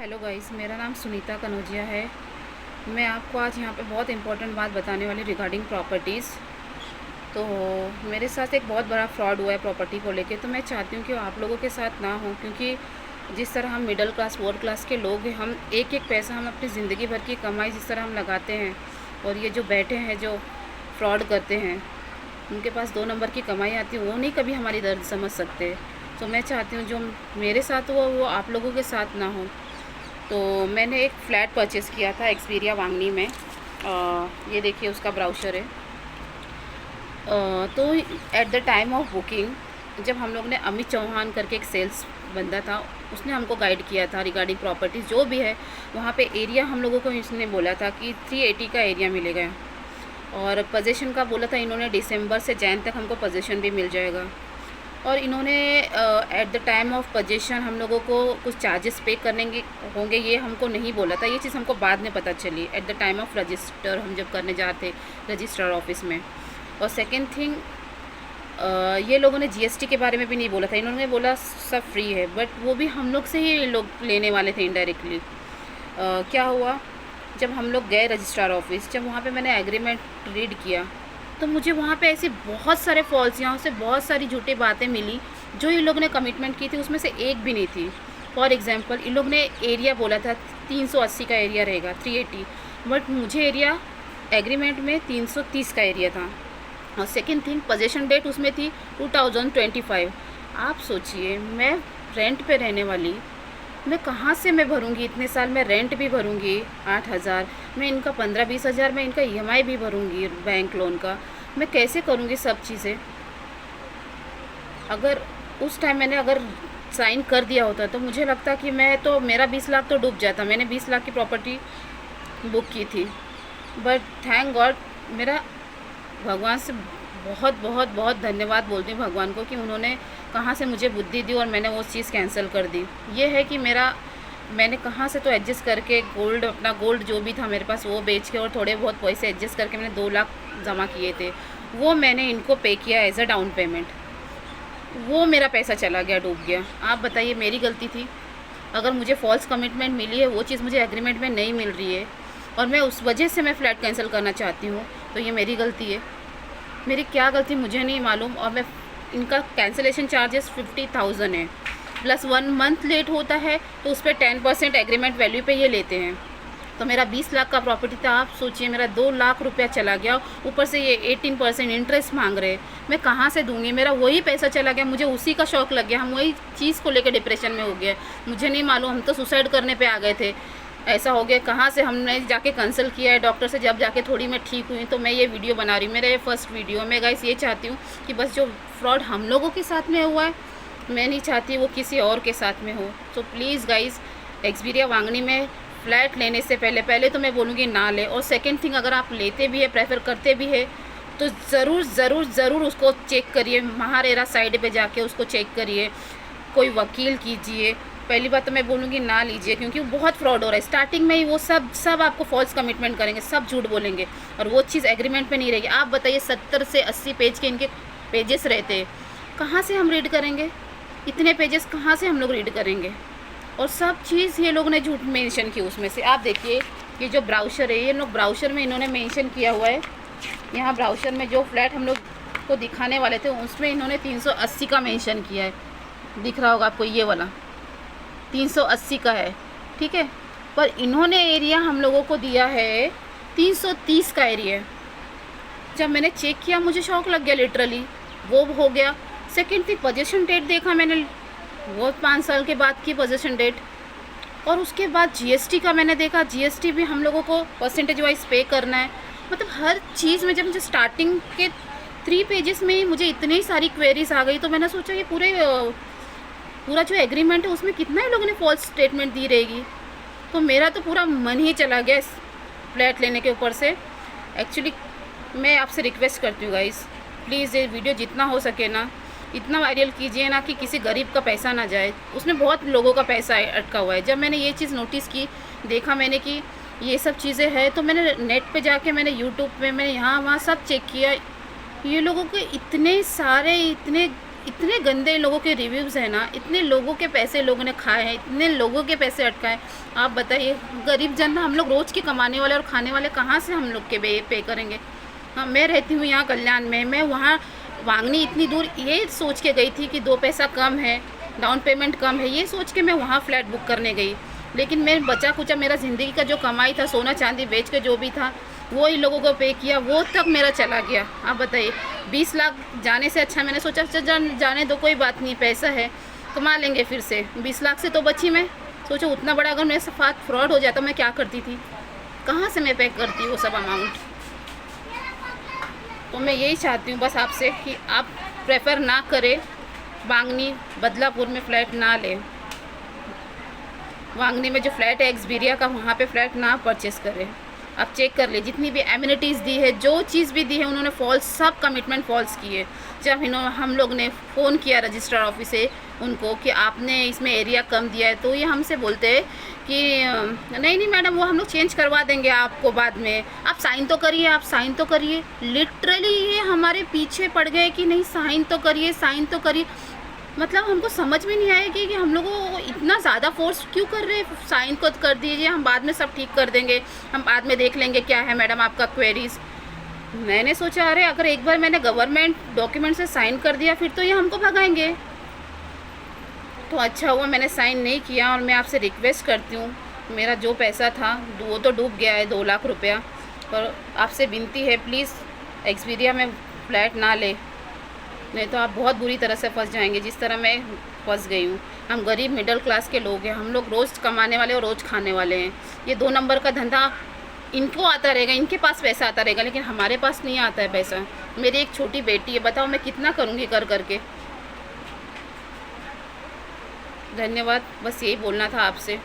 Hello guys, मेरा नाम सुनीता कनौजिया है। मैं आपको आज यहाँ पे बहुत इम्पोर्टेंट बात बताने वाली रिगार्डिंग प्रॉपर्टीज़। तो मेरे साथ एक बहुत बड़ा फ्रॉड हुआ है प्रॉपर्टी को लेके। तो मैं चाहती हूँ कि आप लोगों के साथ ना हो, क्योंकि जिस तरह हम मिडिल क्लास लोअर क्लास के लोग हैं, हम एक एक पैसा हम अपनी ज़िंदगी भर की कमाई जिस तरह हम लगाते हैं, और ये जो बैठे हैं जो फ्रॉड करते हैं, उनके पास 2 नंबर की कमाई आती है, वो नहीं कभी हमारी दर्द समझ सकते। तो मैं चाहती हूँ जो मेरे साथ हुआ वो आप लोगों के साथ ना हो। तो मैंने एक फ़्लैट परचेज़ किया था एक्सपीरिया वांगनी में। ये देखिए उसका ब्राउचर है। तो at the time of booking, जब हम लोग ने अमित चौहान करके एक सेल्स बंदा था, उसने हमको गाइड किया था रिगार्डिंग प्रॉपर्टीज़ जो भी है वहाँ पे। एरिया हम लोगों को इसने बोला था कि 380 का एरिया मिलेगा, और पोजीशन का बोला था इन्होंने दिसंबर से जैन तक हमको पोजीशन भी मिल जाएगा। और इन्होंने at the time of position हम लोगों को कुछ चार्जेस पे करने होंगे, ये हमको नहीं बोला था। ये चीज़ हमको बाद में पता चली at the time of register, हम जब करने जाते रजिस्ट्रार ऑफिस में। और सेकेंड थिंग, ये लोगों ने जीएसटी के बारे में भी नहीं बोला था। इन्होंने बोला सब फ्री है, बट वो भी हम लोग से ही लोग लेने वाले थे इनडायरेक्टली। क्या हुआ, जब हम लोग गए रजिस्ट्रार ऑफिस, जब वहाँ पे मैंने एग्रीमेंट रीड किया, तो मुझे वहाँ पे ऐसे बहुत सारे फॉल्स, यहाँ से बहुत सारी झूठी बातें मिली। जो इन लोग ने कमिटमेंट की थी उसमें से एक भी नहीं थी। फॉर एग्जांपल, इन लोग ने एरिया बोला था 380 का एरिया रहेगा, 380, बट मुझे एरिया एग्रीमेंट में 330 का एरिया था। और सेकेंड थिंग, पोजीशन डेट उसमें थी 2025। आप सोचिए, मैं रेंट पे रहने वाली, मैं कहाँ से मैं भरूंगी इतने साल? मैं रेंट भी भरूंगी 8,000, मैं इनका 15-20 हज़ार, मैं इनका ईएमआई भी भरूंगी बैंक लोन का। मैं कैसे करूंगी सब चीज़ें? अगर उस टाइम मैंने अगर साइन कर दिया होता तो मुझे लगता कि मेरा 20 लाख तो डूब जाता। मैंने 20 लाख की प्रॉपर्टी बुक की थी, बट थैंक गॉड, मेरा भगवान से बहुत बहुत बहुत धन्यवाद बोलती हूँ भगवान को कि उन्होंने कहाँ से मुझे बुद्धि दी और मैंने वो चीज़ कैंसिल कर दी। ये है कि मैंने कहाँ से तो एडजस्ट करके अपना गोल्ड जो भी था मेरे पास वो बेच के, और थोड़े बहुत पैसे एडजस्ट करके मैंने 2 लाख जमा किए थे, वो मैंने इनको पे किया एज अ डाउन पेमेंट। वो मेरा पैसा चला गया, डूब गया। आप बताइए, मेरी गलती थी? अगर मुझे फॉल्स कमिटमेंट मिली है, वो चीज़ मुझे एग्रीमेंट में नहीं मिल रही है, और मैं उस वजह से मैं फ़्लैट कैंसिल करना चाहती हूँ, तो ये मेरी गलती है। मेरी क्या गलती मुझे नहीं मालूम। और मैं इनका कैंसिलेशन चार्जेस 50,000 है, प्लस 1 मंथ लेट होता है तो उस पर 10% एग्रीमेंट वैल्यू पे ये लेते हैं। तो मेरा 20 लाख का प्रॉपर्टी था, आप सोचिए मेरा 2 लाख रुपया चला गया। ऊपर से ये 18% इंटरेस्ट मांग रहे हैं, मैं कहाँ से दूँगी? मेरा वही पैसा चला गया, मुझे उसी का शौक लग गया। हम वही चीज़ को लेकर डिप्रेशन में हो गए। मुझे नहीं मालूम, हम तो सुसाइड करने पे आ गए थे। ऐसा हो गया, कहाँ से हमने जाके कंसल्ट किया है डॉक्टर से, जब जाके थोड़ी मैं ठीक हुई तो मैं ये वीडियो बना रही हूँ। मेरा ये फर्स्ट वीडियो। मैं गाइस ये चाहती हूँ कि बस जो फ्रॉड हम लोगों के साथ में हुआ है, मैं नहीं चाहती वो किसी और के साथ में हो। तो प्लीज़ गाइस, एक्सपीरिया वांगनी में फ़्लैट लेने से पहले तो मैं बोलूँगी ना ले। और सेकेंड थिंग, अगर आप लेते भी है, प्रेफर करते भी है, तो ज़रूर ज़रूर ज़रूर उसको चेक करिए। महारेरा साइड पे जाके उसको चेक करिए, कोई वकील कीजिए। पहली बात तो मैं बोलूँगी ना लीजिए, क्योंकि वो बहुत फ्रॉड हो रहा है। स्टार्टिंग में ही वो सब आपको फॉल्स कमिटमेंट करेंगे, सब झूठ बोलेंगे, और वो चीज़ एग्रीमेंट पे नहीं रहेगी। आप बताइए, 70 से 80 पेज के इनके पेजेस रहते हैं, कहाँ से हम रीड करेंगे? इतने पेजेस कहाँ से हम लोग रीड करेंगे? और सब चीज़ ये लोग ने झूठ मेंशन की उसमें से। आप देखिए, ये जो ब्राउचर है, ये लोग ब्राउचर में इन्होंने मेंशन किया हुआ है। यहाँ ब्राउचर में जो फ्लैट हम लोग को दिखाने वाले थे उसमें इन्होंने 380 का मेंशन किया है। दिख रहा होगा आपको, ये वाला 380 का है, ठीक है। पर इन्होंने एरिया हम लोगों को दिया है 330 का एरिया। जब मैंने चेक किया मुझे शौक लग गया, लिटरली वो हो गया। सेकेंड थी, पोजीशन डेट देखा मैंने, वो 5 साल के बाद की पोजीशन डेट। और उसके बाद जीएसटी का मैंने देखा, जीएसटी भी हम लोगों को परसेंटेज वाइज पे करना है। मतलब हर चीज़ में, जब मुझे स्टार्टिंग के 3 पेजेस में ही मुझे इतनी सारी क्वेरीज आ गई, तो मैंने सोचा ये पूरा जो एग्रीमेंट है उसमें कितना ही लोगों ने फॉल्स स्टेटमेंट दी रहेगी। तो मेरा तो पूरा मन ही चला गया इस फ्लैट लेने के ऊपर से। एक्चुअली मैं आपसे रिक्वेस्ट करती हूँ गाइस, प्लीज़ ये वीडियो जितना हो सके ना इतना वायरल कीजिए ना, कि किसी गरीब का पैसा ना जाए। उसमें बहुत लोगों का पैसा अटका हुआ है। जब मैंने ये चीज़ नोटिस की, देखा मैंने कि ये सब चीज़ें हैं, तो मैंने नेट पे जाके, मैंने यूट्यूब पे, मैंने यहाँ वहाँ सब चेक किया। ये लोगों के इतने गंदे लोगों के रिव्यूज़ हैं ना, इतने लोगों के पैसे लोगों ने खाए हैं, इतने लोगों के पैसे अटकाए। आप बताइए, गरीब जन हम लोग रोज़ के कमाने वाले और खाने वाले कहाँ से हम लोग के पे करेंगे। हाँ, मैं रहती हूँ यहाँ कल्याण में, मैं वहाँ वांगनी इतनी दूर ये सोच के गई थी कि 2 पैसा कम है, डाउन पेमेंट कम है, ये सोच के मैं वहाँ फ्लैट बुक करने गई। लेकिन मैं बचा कुचा मेरा ज़िंदगी का जो कमाई था, सोना चांदी बेच के जो भी था, वो इन लोगों को पे किया, वो तक मेरा चला गया। आप बताइए, 20 लाख जाने से अच्छा मैंने सोचा चल जाने दो, कोई बात नहीं, पैसा है, कमा लेंगे फिर से। 20 लाख से तो बची मैं। सोचो उतना बड़ा अगर मेरे साथ फ्रॉड हो जाता मैं क्या करती थी, कहाँ से मैं पे करती वो सब अमाउंट। तो मैं यही चाहती हूँ बस आपसे कि आप प्रेफर ना करें, वांगनी बदलापुर में फ़्लैट ना लें। वांगनी में जो फ्लैट है एक्सबीरिया का, वहाँ पे फ्लैट ना परचेस करें। आप चेक कर ले, जितनी भी एमिनिटीज़ दी है, जो चीज़ भी दी है, उन्होंने फॉल्स, सब कमिटमेंट फॉल्स किए। जब हम लोग ने फ़ोन किया रजिस्ट्रार ऑफिस से उनको कि आपने इसमें एरिया कम दिया है, तो ये हमसे बोलते हैं कि नहीं नहीं मैडम, वो हम लोग चेंज करवा देंगे आपको बाद में, आप साइन तो करिए, आप साइन तो करिए। लिटरली ये हमारे पीछे पड़ गए कि नहीं साइन तो करिए, साइन तो करिए। मतलब हमको समझ में नहीं आएगी कि हम लोगों को इतना ज़्यादा फोर्स क्यों कर रहे हैं। साइन को कर दीजिए, हम बाद में सब ठीक कर देंगे, हम बाद में देख लेंगे क्या है मैडम आपका क्वेरीज। मैंने सोचा अरे अगर एक बार मैंने गवर्नमेंट डॉक्यूमेंट से साइन कर दिया फिर तो ये हमको भगाएंगे। तो अच्छा हुआ मैंने साइन नहीं किया। और मैं आपसे रिक्वेस्ट करती हूँ, मेरा जो पैसा था वो तो डूब गया है, 2 लाख रुपया, पर आपसे विनती है प्लीज़ एक्सपीरिया में फ़्लैट ना ले, नहीं तो आप बहुत बुरी तरह से फंस जाएंगे जिस तरह मैं फंस गई हूँ। हम गरीब मिडिल क्लास के लोग हैं, हम लोग रोज़ कमाने वाले और रोज़ खाने वाले हैं। ये 2 नंबर का धंधा इनको आता रहेगा, इनके पास पैसा आता रहेगा, लेकिन हमारे पास नहीं आता है पैसा। मेरी एक छोटी बेटी है, बताओ मैं कितना करूँगी कर करके। धन्यवाद, बस यही बोलना था आपसे।